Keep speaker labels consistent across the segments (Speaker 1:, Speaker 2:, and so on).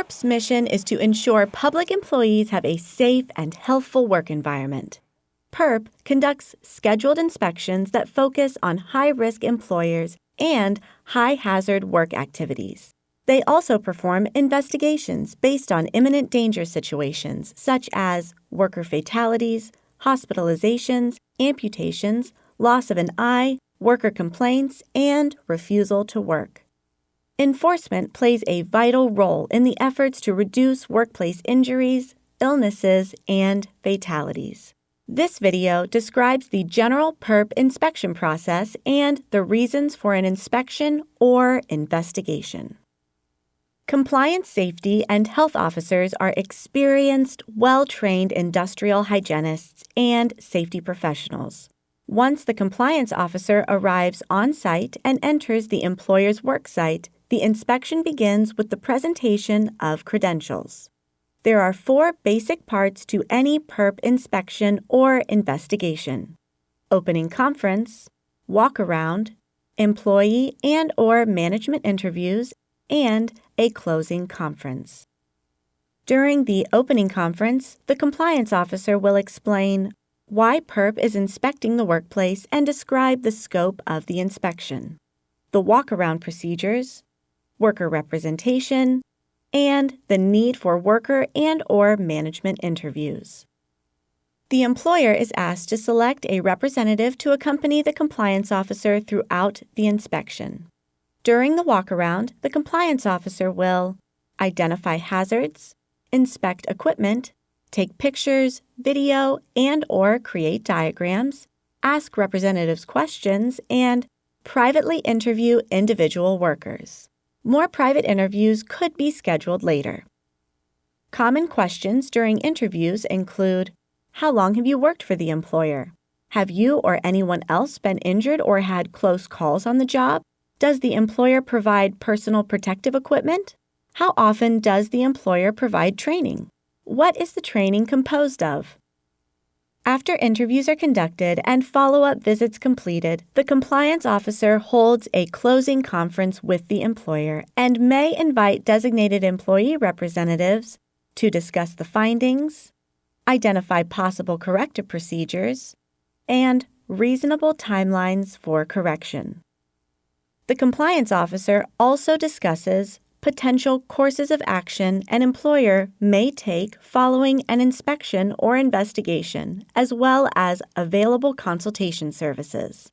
Speaker 1: PERRP's mission is to ensure public employees have a safe and healthful work environment. PERRP conducts scheduled inspections that focus on high-risk employers and high-hazard work activities. They also perform investigations based on imminent danger situations such as worker fatalities, hospitalizations, amputations, loss of an eye, worker complaints, and refusal to work. Enforcement plays a vital role in the efforts to reduce workplace injuries, illnesses, and fatalities. This video describes the general PERRP inspection process and the reasons for an inspection or investigation. Compliance safety and health officers are experienced, well-trained industrial hygienists and safety professionals. Once the compliance officer arrives on site and enters the employer's work site, the inspection begins with the presentation of credentials. There are 4 basic parts to any PERRP inspection or investigation: opening conference, walk-around, employee and/or management interviews, and a closing conference. During the opening conference, the compliance officer will explain why PERRP is inspecting the workplace and describe the scope of the inspection, the walk-around procedures, worker representation, and the need for worker and/or management interviews. The employer is asked to select a representative to accompany the compliance officer throughout the inspection. During the walk-around, the compliance officer will identify hazards, inspect equipment, take pictures, video, and/or create diagrams, ask representatives questions, and privately interview individual workers. More private interviews could be scheduled later. Common questions during interviews include: how long have you worked for the employer? Have you or anyone else been injured or had close calls on the job? Does the employer provide personal protective equipment? How often does the employer provide training? What is the training composed of? After interviews are conducted and follow-up visits completed, the compliance officer holds a closing conference with the employer and may invite designated employee representatives to discuss the findings, identify possible corrective procedures, and reasonable timelines for correction. The compliance officer also discusses potential courses of action an employer may take following an inspection or investigation, as well as available consultation services.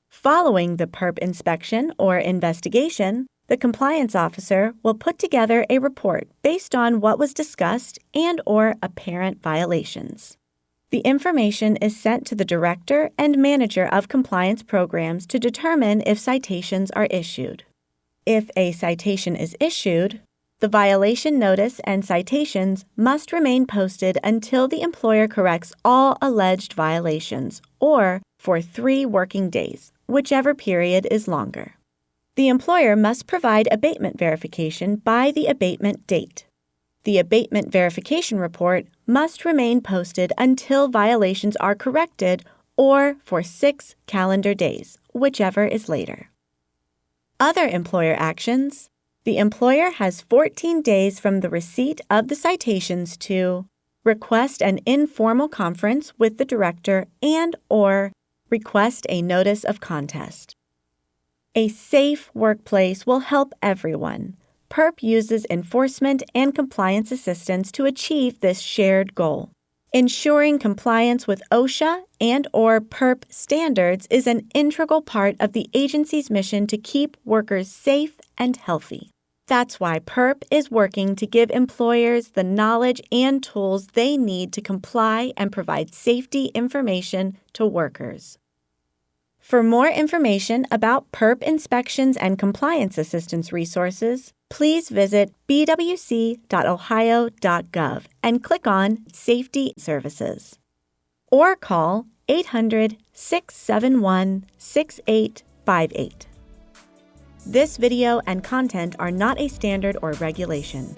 Speaker 1: Following the PERRP inspection or investigation, the compliance officer will put together a report based on what was discussed and/or apparent violations. The information is sent to the director and manager of compliance programs to determine if citations are issued. If a citation is issued, the violation notice and citations must remain posted until the employer corrects all alleged violations, or for 3 working days, whichever period is longer. The employer must provide abatement verification by the abatement date. The abatement verification report must remain posted until violations are corrected or for 6 calendar days, whichever is later. Other employer actions: the employer has 14 days from the receipt of the citations to request an informal conference with the director and/or request a notice of contest. A safe workplace will help everyone. PERRP uses enforcement and compliance assistance to achieve this shared goal. Ensuring compliance with OSHA and/or PERRP standards is an integral part of the agency's mission to keep workers safe and healthy. That's why PERRP is working to give employers the knowledge and tools they need to comply and provide safety information to workers. For more information about PERRP inspections and compliance assistance resources, please visit bwc.ohio.gov and click on Safety Services. Or call 800-671-6858. This video and content are not a standard or regulation.